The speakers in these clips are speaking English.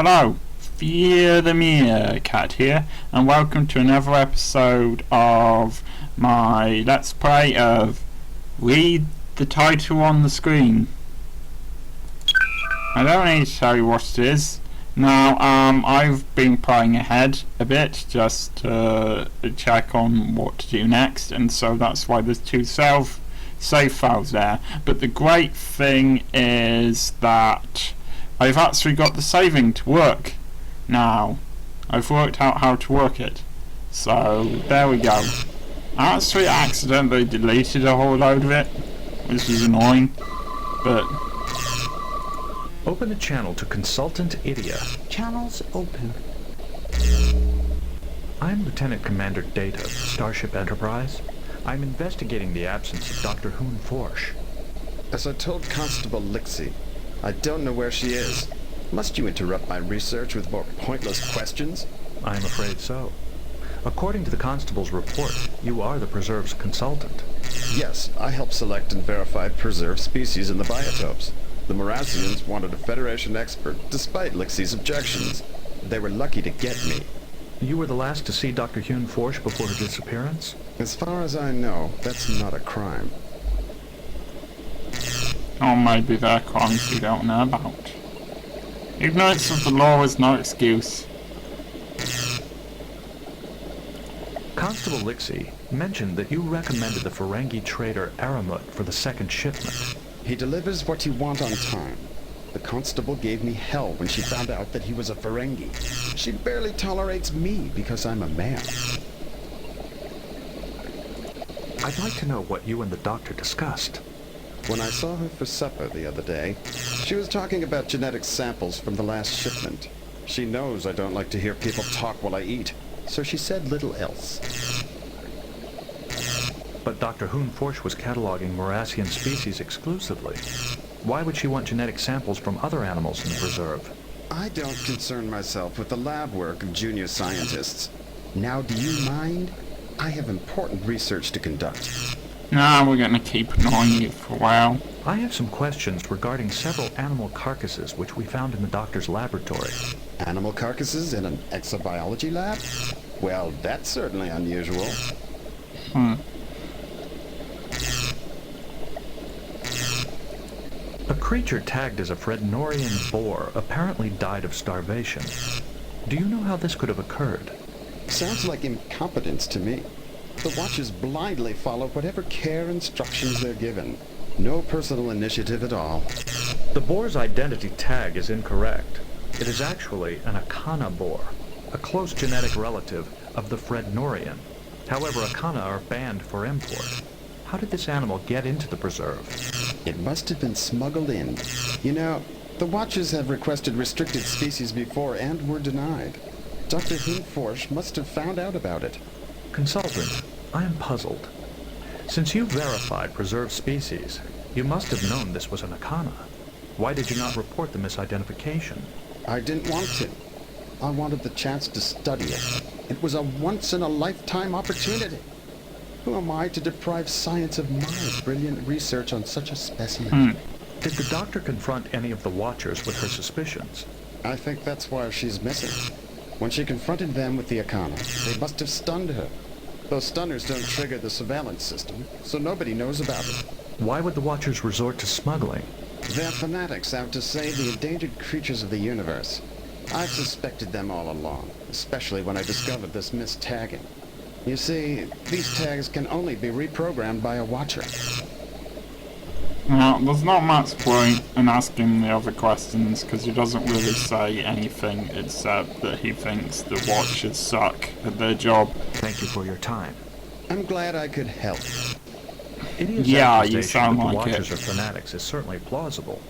Hello, Fear the Meerkat here, and welcome to another episode of my Let's Play of Read the Title on the Screen. I don't need to tell you what it is. Now, I've been playing ahead a bit just to check on what to do next, and so that's why there's two save files there. But the great thing is that I've actually got the saving to work now. I've worked out how to work it. So, there we go. I actually accidentally deleted a whole load of it, which is annoying, but... Open the channel to Consultant Idia. Channels open. I'm Lieutenant Commander Data of Starship Enterprise. I'm investigating the absence of Dr. Hoon Forsh. As I told Constable Lixie, I don't know where she is. Must you interrupt my research with more pointless questions? I'm afraid so. According to the Constable's report, you are the Preserve's consultant. Yes, I help select and verify preserved species in the biotopes. The Morassians wanted a Federation expert, despite Lixie's objections. They were lucky to get me. You were the last to see Dr. Hoon Forsh before her disappearance? As far as I know, that's not a crime. or maybe there are crimes we don't know about. Ignorance of the law is no excuse. Constable Lixie mentioned that you recommended the Ferengi trader Aramut for the second shipment. He delivers what you want on time. The constable gave me hell when she found out that he was a Ferengi. She barely tolerates me because I'm a man. I'd like to know what you and the doctor discussed. When I saw her for supper the other day, she was talking about genetic samples from the last shipment. She knows I don't like to hear people talk while I eat, so she said little else. But Dr. Hoon Forsh was cataloging Morassian species exclusively. Why would she want genetic samples from other animals in the preserve? I don't concern myself with the lab work of junior scientists. Now, do you mind? I have important research to conduct. Nah, we're gonna keep annoying you for a while. I have some questions regarding several animal carcasses which we found in the doctor's laboratory. Animal carcasses in an exobiology lab? Well, that's certainly unusual. A creature tagged as a Frednorian boar apparently died of starvation. Do you know how this could have occurred? Sounds like incompetence to me. The Watchers blindly follow whatever care instructions they're given. No personal initiative at all. The boar's identity tag is incorrect. It is actually an Akana boar, a close genetic relative of the Frednorian. However, Akana are banned for import. How did this animal get into the preserve? It must have been smuggled in. You know, the Watchers have requested restricted species before and were denied. Dr. Hoon Forsh must have found out about it. Consultant, I am puzzled. Since you verified preserved species, you must have known this was an Akana. Why did you not report the misidentification? I didn't want to. I wanted the chance to study it. It was a once-in-a-lifetime opportunity. Who am I to deprive science of my brilliant research on such a specimen? Did the doctor confront any of the Watchers with her suspicions? I think that's why she's missing. When she confronted them with the Akana, they must have stunned her. Those stunners don't trigger the surveillance system, so nobody knows about it. Why would the Watchers resort to smuggling? They're fanatics out to save the endangered creatures of the universe. I've suspected them all along, especially when I discovered this mistagging. You see, these tags can only be reprogrammed by a Watcher. Now, there's not much point in asking the other questions because he doesn't really say anything except that he thinks the Watchers suck at their job. Thank you for your time. I'm glad I could help. Idiot's Yeah, you accusation sound that the like Watchers it. are fanatics is certainly plausible.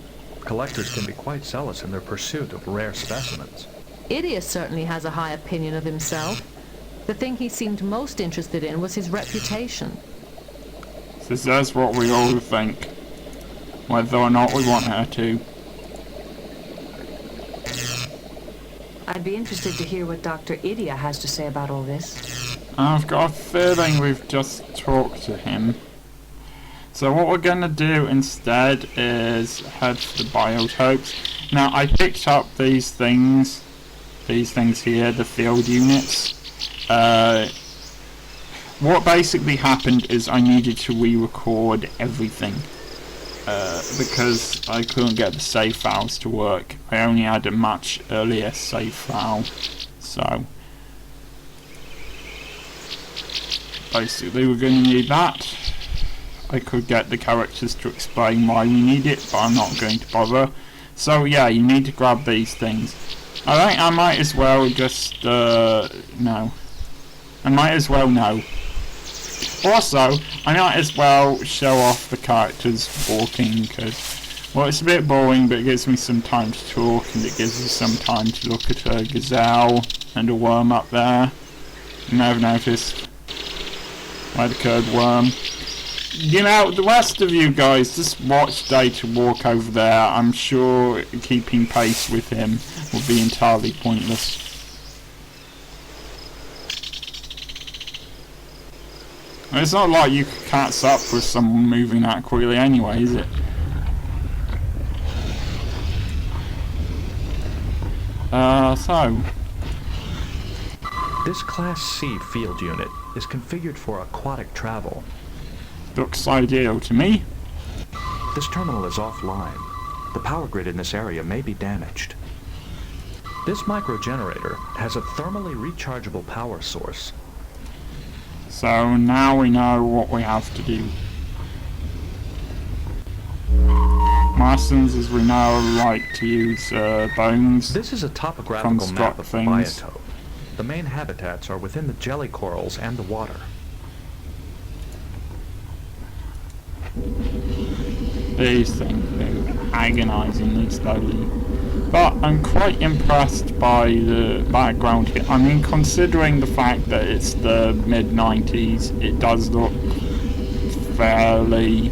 Collectors can be quite zealous in their pursuit of rare specimens. Idiot certainly has a high opinion of himself. The thing he seemed most interested in was his reputation. So that's what we all think, whether or not we want her to. I'd be interested to hear what Dr. Idia has to say about all this. I've got a feeling we've just talked to him. So what we're going to do instead is head to the biotopes. Now, I picked up these things here, the field units. What basically happened is I needed to re-record everything. Because I couldn't get the save files to work. I only had a much earlier save file. So, basically we're going to need that. I could get the characters to explain why we need it, but I'm not going to bother. So yeah, you need to grab these things. I think I might as well just, no. I might as well no. Also, I might as well show off the characters walking, because, well, it's a bit boring, but it gives me some time to talk, and it gives us some time to look at a gazelle and a worm up there. You may have noticed. Red curd worm. You know, the rest of you guys, just watch Data walk over there. I'm sure keeping pace with him will be entirely pointless. It's not like you could catch up with someone moving that quickly anyway, is it? So... This Class C field unit is configured for aquatic travel. looks ideal to me. This terminal is offline. The power grid in this area may be damaged. This microgenerator has a thermally rechargeable power source. So now we know what we have to do. Martians, as we know, like to use bones. This is a topographical map of the things. biotope. The main habitats are within the jelly corals and the water. These things move agonizingly slowly. But I'm quite impressed by the background here. I mean, considering the fact that it's the mid-90s, it does look fairly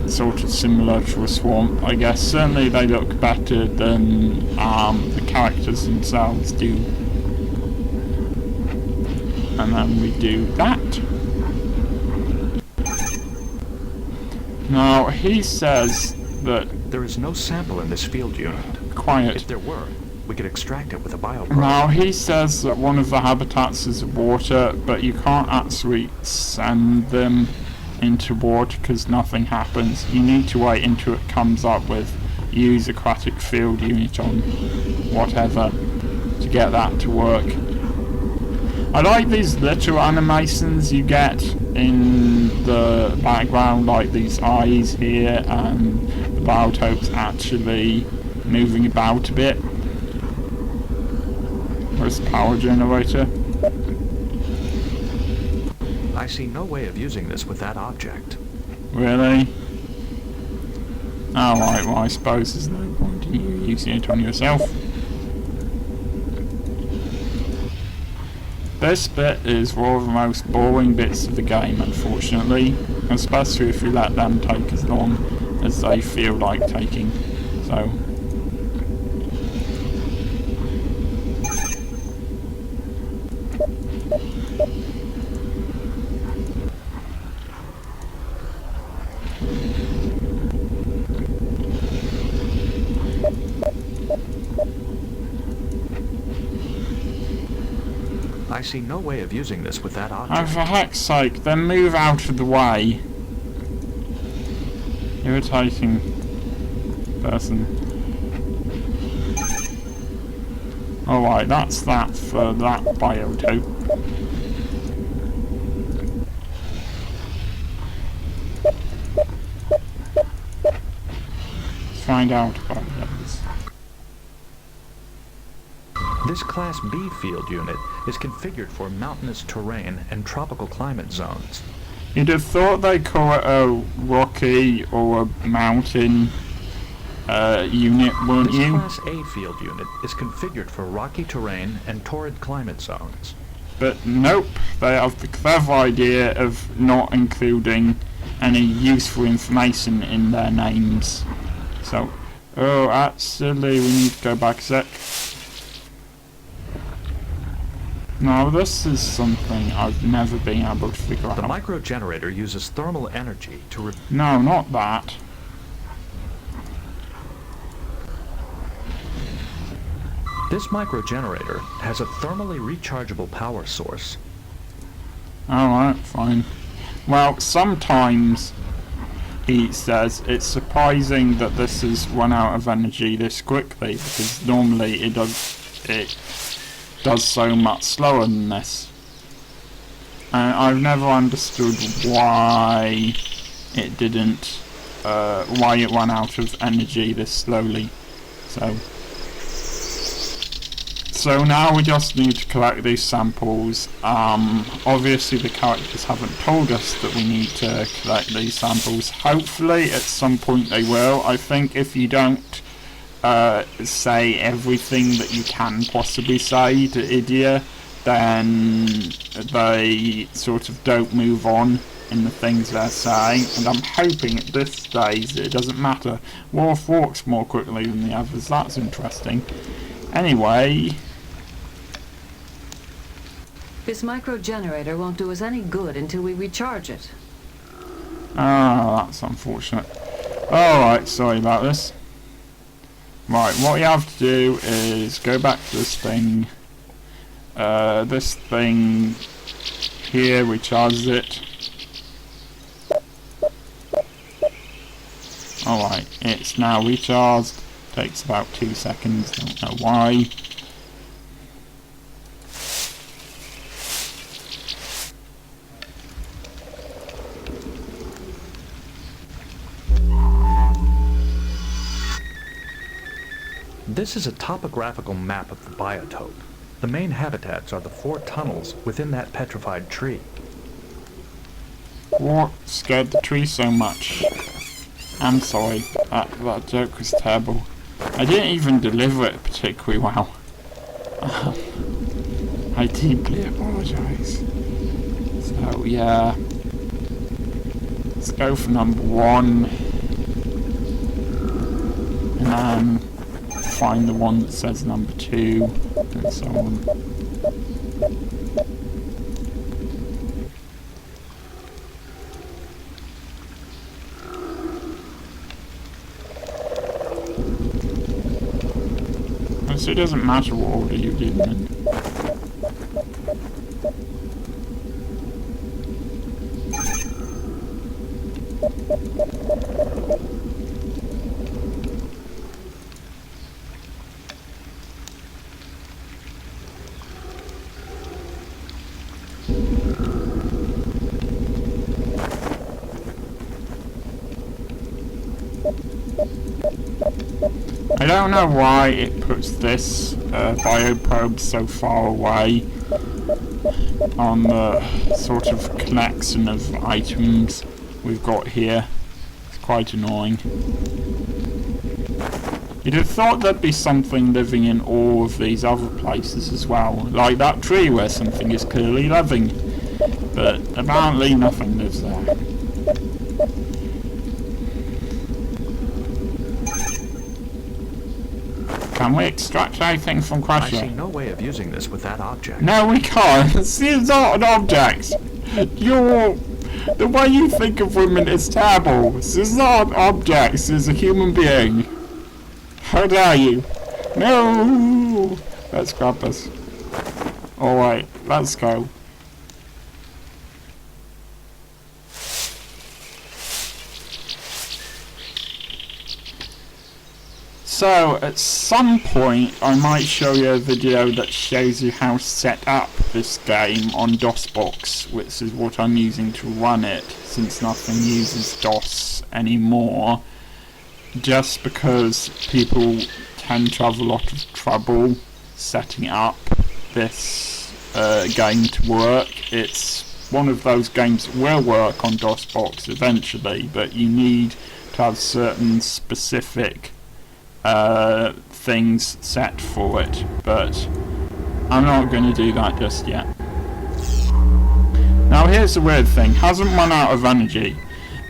sort of similar to a swamp, I guess. Certainly they look better than the characters themselves do. And then we do that. Now, he says that... There is no sample in this field unit. Quiet. If there were, we could extract it with a bioprobe. Now, he says that one of the habitats is water, but you can't actually send them into water because nothing happens. You need to wait until it comes up with use aquatic field unit on whatever to get that to work. I like these little animations you get in the background, like these eyes here, and the biotope's actually moving about a bit. Where's the power generator? I see no way of using this with that object. Really? Alright, well I suppose there's no point in you using it on yourself. This bit is one of the most boring bits of the game, unfortunately, especially if you let them take as long as they feel like taking. So, I see no way of using this with that oh, object. for heck's sake, then move out of the way. Irritating person. Alright, that's that for that biotope. Let's find out about the others. This Class B field unit is configured for mountainous terrain and tropical climate zones. You'd have thought they'd call it a rocky or a mountain unit, wouldn't This you? Class A field unit is configured for rocky terrain and torrid climate zones. But nope, they have the clever idea of not including any useful information in their names. So, oh, actually, we need to go back a sec. Now, this is something I've never been able to figure The out. microgenerator uses thermal energy to No, not that. This microgenerator has a thermally rechargeable power source. Alright, fine. Well, sometimes, he says, it's surprising that this has run out of energy this quickly, because normally it does so much slower than this. And I've never understood why it didn't, why it ran out of energy this slowly. So now we just need to collect these samples. Obviously the characters haven't told us that we need to collect these samples. Hopefully at some point they will. I think if you don't say everything that you can possibly say to Idia, then they sort of don't move on in the things they're saying, and I'm hoping at this stage it doesn't matter. Worf walks more quickly than the others. That's interesting. Anyway, This microgenerator won't do us any good until we recharge it. that's unfortunate. Alright, sorry about this. Right, what you have to do is go back to this thing. This thing here recharges it. Alright, it's now recharged. Takes about 2 seconds, don't know why. This is a topographical map of the biotope. The main habitats are the 4 tunnels within that petrified tree. What scared the tree so much? I'm sorry, that joke was terrible. I didn't even deliver it particularly well. I deeply apologise. So yeah, let's go for number 1, and then find the one that says number 2, and so on. So it doesn't matter what order you did them in. I don't know why it puts this bioprobe so far away on the sort of collection of items we've got here. It's quite annoying. You'd have thought there'd be something living in all of these other places as well, like that tree where something is clearly living, but apparently nothing lives there. Can we extract anything from I see Crusher? no way of using this with that object. No, we can't. This is not an object. The way you think of women is terrible. This is not an object. This is a human being. How dare you? No! Let's grab this. Alright, let's go. So, at some point, I might show you a video that shows you how to set up this game on DOSBox, which is what I'm using to run it, since nothing uses DOS anymore, just because people tend to have a lot of trouble setting up this game to work. It's one of those games that will work on DOSBox eventually, but you need to have certain specific things set for it, but I'm not going to do that just yet. Now here's the weird thing, hasn't run out of energy,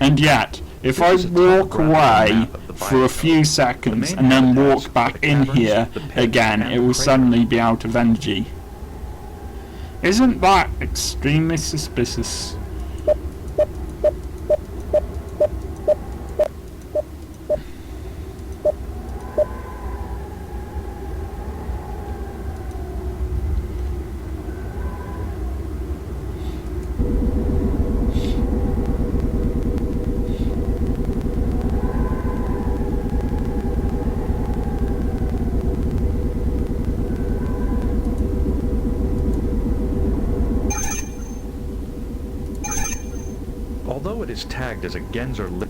and yet if I walk away for a few seconds and then walk back in here again, it will suddenly be out of energy. Isn't that extremely suspicious? it is tagged as a Genzer li-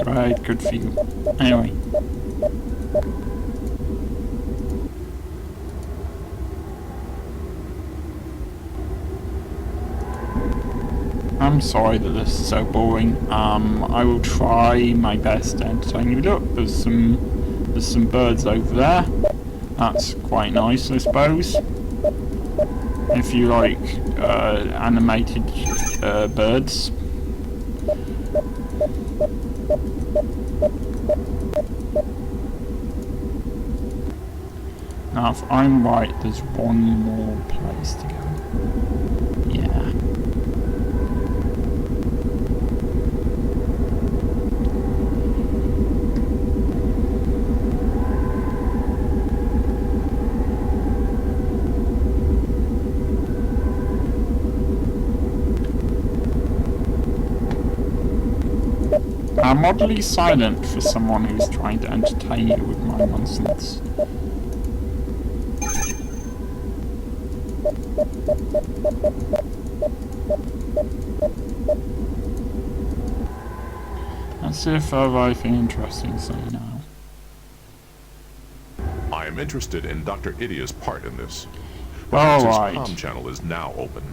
Right, good for you. Anyway. I'm sorry that this is so boring. I will try my best to entertain you. Look, there's some birds over there. That's quite nice, I suppose. If you like animated birds. Now, if I'm right, there's one more place to go. Yeah. I'm oddly silent for someone who's trying to entertain you with my nonsense. Let's see if I have anything interesting to say now. I am interested in Dr. Idia's part in this. Well, His alright. comm channel is now open.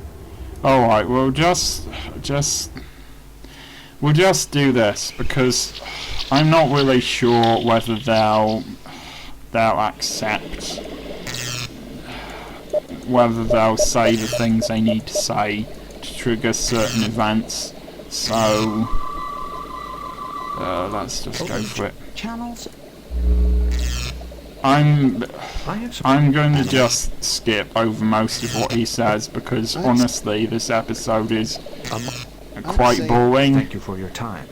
Alright, we'll just do this, because I'm not really sure whether they'll accept, whether they'll say the things they need to say to trigger certain events, so let's just go for it. Channels. I'm going to animals. just skip over most of what he says, because honestly this episode is quite say boring. Thank you for your time.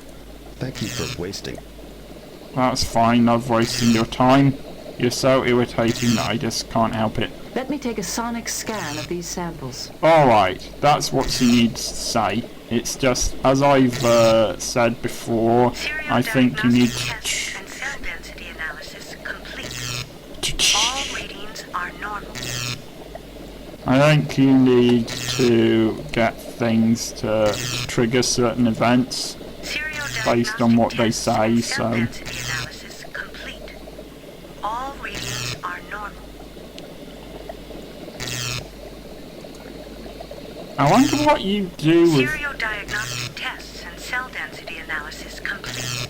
Thank you for wasting. That's fine, I've wasted your time. You're so irritating that I just can't help it. Let me take a sonic scan of these samples. Alright, that's what he needs to say. It's just, as I've said before, I think you need Tests and cell density analysis complete. All readings are normal. I think you need to get things to trigger certain events based on what they say, so Density analysis complete. All readings are normal. I wonder what you do with... Seriodiagnostic tests and cell density analysis complete.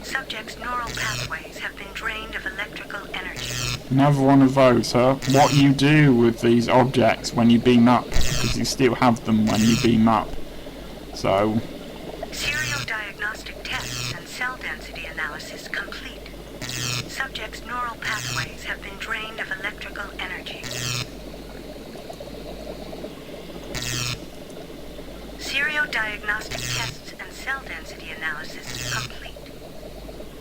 Subject's neural pathways have been drained of electrical energy. Another one of those, huh? What you do with these objects when you beam up, because you still have them when you beam up. So, Seriodiagnostic tests and cell density analysis complete. Subject's neural pathways have been drained of electrical energy. Seriodiagnostic tests and cell density analysis complete.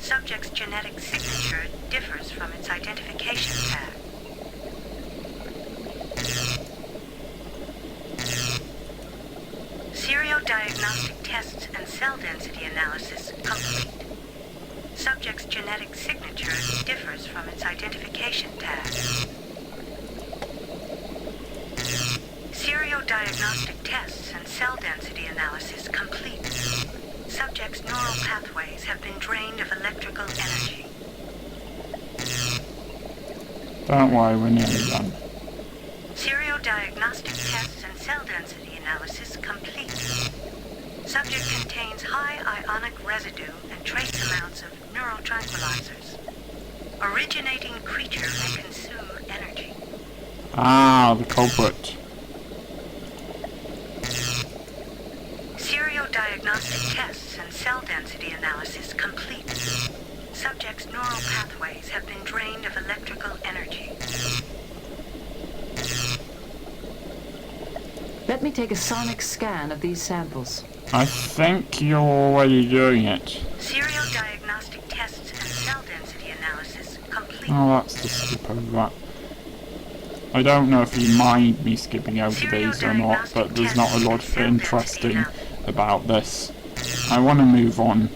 Subject's genetic signature differs from its identification tag. Seriodiagnostic tests and cell density analysis complete. Subject's genetic signature differs from its identification tag. Seriodiagnostic tests and cell density analysis complete. Subject's neural pathways have been drained of electrical energy. don't worry, we're nearly done. Seriodiagnostic tests and cell density analysis complete. Subject contains high ionic residue and trace amounts of neural tranquilizers. Originating creature may consume energy. Ah, the culprit. Seriodiagnostic tests and cell density analysis complete. Subject's neural pathways have been drained of electrical energy. Let me take a sonic scan of these samples. I think you're already doing it. Seriodiagnostic tests and cell density analysis complete. Oh, that's just skip over that. I don't know if you mind me skipping over these or not, but there's not a lot interesting about this. I want to move on.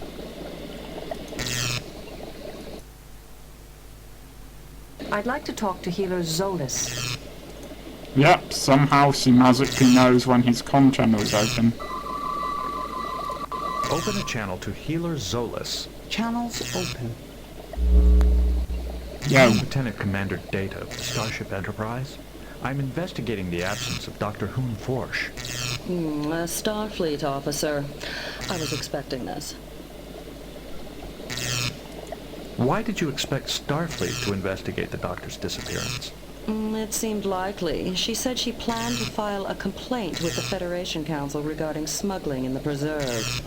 I'd like to talk to healer Zolas. Yep, somehow he magically knows when his comm channel is open. Open a channel to Healer Zolas. Channels open. Yo. I'm Lieutenant Commander Data of the Starship Enterprise. I'm investigating the absence of Dr. Hoon Forsh. A Starfleet officer. I was expecting this. Why did you expect Starfleet to investigate the Doctor's disappearance? It seemed likely. She said she planned to file a complaint with the Federation Council regarding smuggling in the preserve.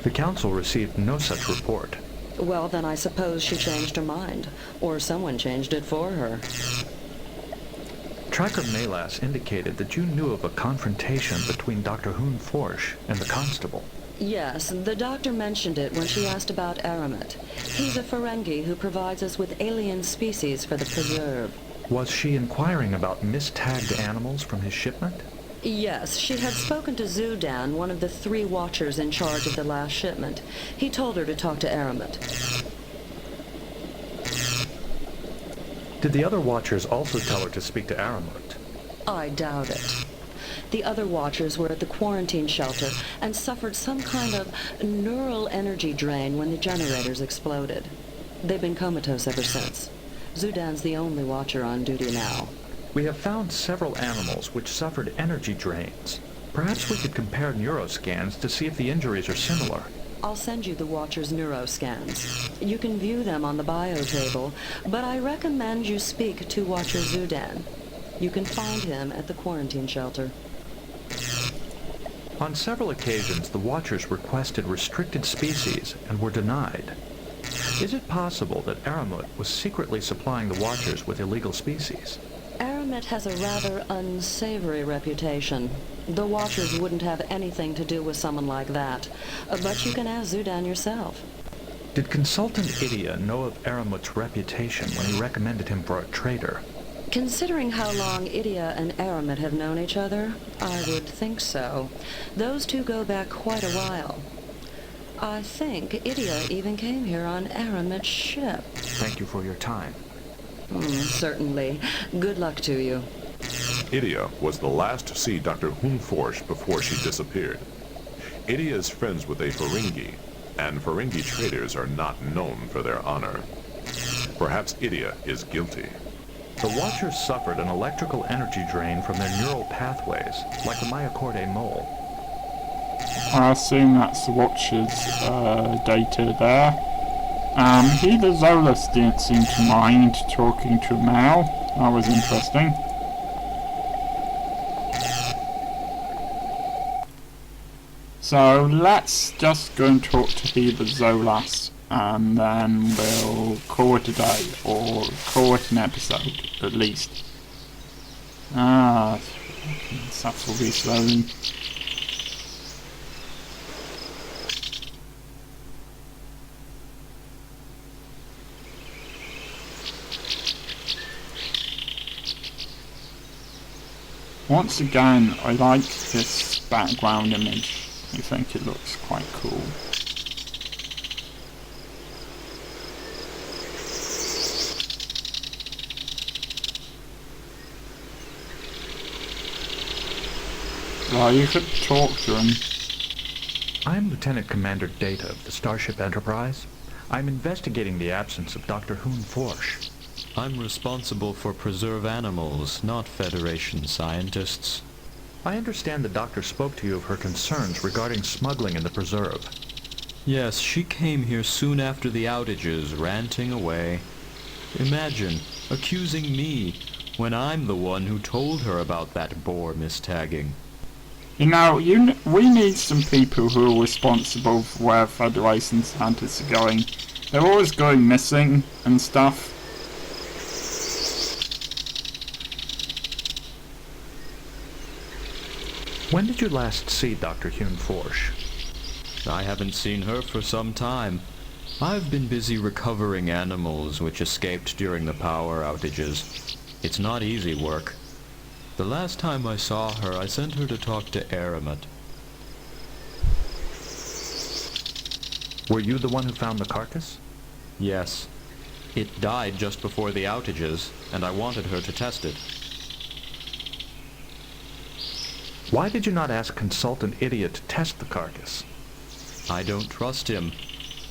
The Council received no such report. Well, then I suppose she changed her mind. Or someone changed it for her. Tracker Malas indicated that you knew of a confrontation between Dr. Hoon Forsh and the Constable. Yes, the doctor mentioned it when she asked about Aramet. He's a Ferengi who provides us with alien species for the preserve. Was she inquiring about mistagged animals from his shipment? Yes, she had spoken to Zudan, one of the 3 watchers in charge of the last shipment. He told her to talk to Aramet. Did the other Watchers also tell her to speak to Aramet? I doubt it. The other watchers were at the quarantine shelter and suffered some kind of neural energy drain when the generators exploded. They've been comatose ever since. Zudan's the only watcher on duty now. We have found several animals which suffered energy drains. Perhaps we could compare neuroscans to see if the injuries are similar. I'll send you the watcher's neuroscans. You can view them on the bio table, but I recommend you speak to Watcher Zudan. You can find him at the quarantine shelter. On several occasions, the Watchers requested restricted species and were denied. Is it possible that Aramet was secretly supplying the Watchers with illegal species? Aramet has a rather unsavory reputation. The Watchers wouldn't have anything to do with someone like that. But you can ask Zudan yourself. Did Consultant Idia know of Aramet's reputation when he recommended him for a traitor? Considering how long Idia and Aramet have known each other, I would think so. Those two go back quite a while. I think Idia even came here on Aramet's ship. Thank you for your time. Certainly. Good luck to you. Idia was the last to see Dr. Hoon Forsh before she disappeared. Idia is friends with a Ferengi, and Ferengi traitors are not known for their honor. Perhaps Idia is guilty. The Watchers suffered an electrical energy drain from their neural pathways, like the Myocorde mole. I assume that's the Watcher's data there. Healer Zolas didn't seem to mind talking to Mal. That was interesting. So let's just go and talk to Healer Zolas, and then we'll call it a day, or call it an episode, at least. That's will be slowly. Once again, I like this background image. I think it looks quite cool. Well, you could talk to him. I'm Lieutenant Commander Data of the Starship Enterprise. I'm investigating the absence of Dr. Hoon Forsh. I'm responsible for preserve animals, not Federation scientists. I understand the doctor spoke to you of her concerns regarding smuggling in the preserve. Yes, she came here soon after the outages, ranting away. Imagine, accusing me, when I'm the one who told her about that Bohr mistagging. You know, we need some people who are responsible for where Federation scientists are going. They're always going missing and stuff. When did you last see Dr. Hoon Forsh? I haven't seen her for some time. I've been busy recovering animals which escaped during the power outages. It's not easy work. The last time I saw her, I sent her to talk to Aramet. Were you the one who found the carcass? Yes. It died just before the outages, and I wanted her to test it. Why did you not ask Consultant Idia to test the carcass? I don't trust him.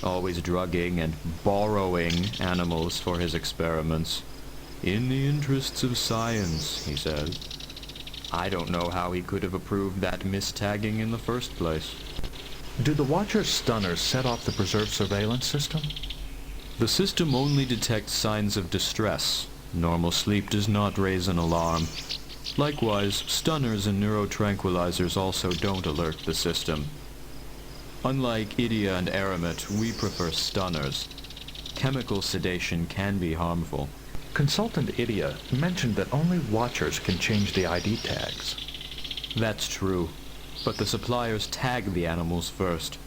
Always drugging and borrowing animals for his experiments. In the interests of science, he says. I don't know how he could have approved that mistagging in the first place. Do the Watcher's stunners set off the preserved surveillance system? The system only detects signs of distress. Normal sleep does not raise an alarm. Likewise, stunners and neurotranquilizers also don't alert the system. Unlike Idia and Aramet, we prefer stunners. Chemical sedation can be harmful. Consultant Idia mentioned that only Watchers can change the ID tags. That's true, but the suppliers tag the animals first.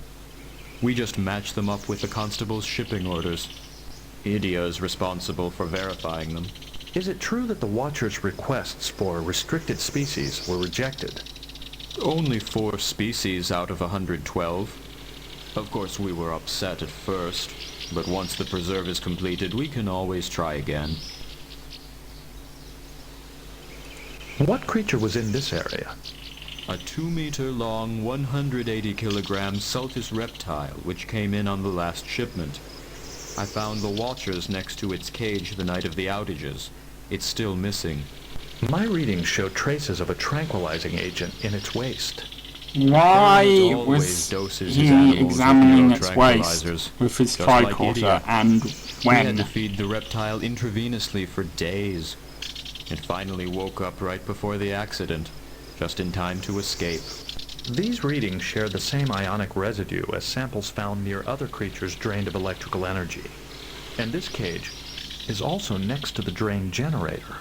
We just match them up with the constable's shipping orders. Idia is responsible for verifying them. Is it true that the Watcher's requests for restricted species were rejected? Only 4 species out of 112. Of course, we were upset at first, but once the preserve is completed, we can always try again. What creature was in this area? A 2-meter-long, 180-kilogram Sultus reptile, which came in on the last shipment. I found the Watchers next to its cage the night of the outages. It's still missing. My readings show traces of a tranquilizing agent in its waste. Why Arnold always was doses his he animals with examining its neurotranquilizers, waste with his just like tricorder, Idia. and We had when? to feed the reptile intravenously for days. It finally woke up right before the accident, just in time to escape. These readings share the same ionic residue as samples found near other creatures drained of electrical energy. And this cage is also next to the drain generator.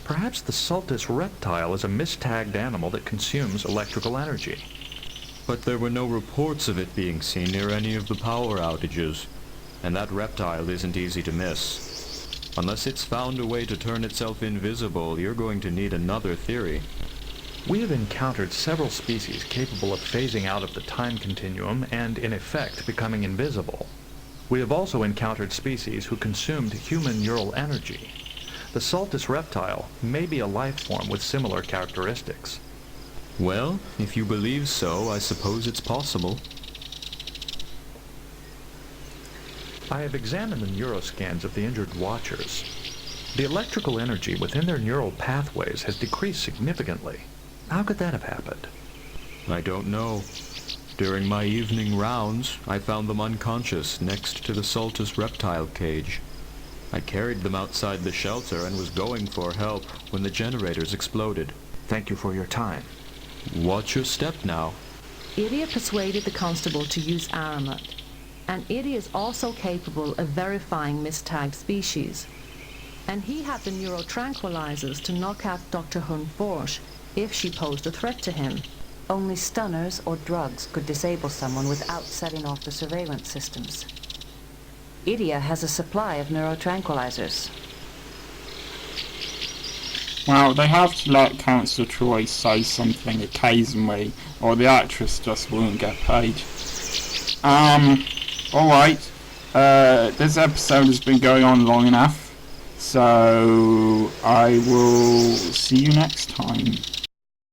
Perhaps the Sultus reptile is a mistagged animal that consumes electrical energy. But there were no reports of it being seen near any of the power outages, and that reptile isn't easy to miss. Unless it's found a way to turn itself invisible, you're going to need another theory. We have encountered several species capable of phasing out of the time continuum and, in effect, becoming invisible. We have also encountered species who consumed human neural energy. The Sultus reptile may be a life form with similar characteristics. Well, if you believe so, I suppose it's possible. I have examined the neuroscans of the injured Watchers. The electrical energy within their neural pathways has decreased significantly. How could that have happened? I don't know. During my evening rounds, I found them unconscious next to the Sultus reptile cage. I carried them outside the shelter and was going for help when the generators exploded. Thank you for your time. Watch your step now. Idia persuaded the constable to use Aramet, and Idia is also capable of verifying mistagged species. And he had the neurotranquilizers to knock out Dr. Hunforsh if she posed a threat to him. Only stunners or drugs could disable someone without setting off the surveillance systems. Idia has a supply of neurotranquilizers. Well, they have to let Councillor Troy say something occasionally, or the actress just won't get paid. Alright. This episode has been going on long enough, so I will see you next time.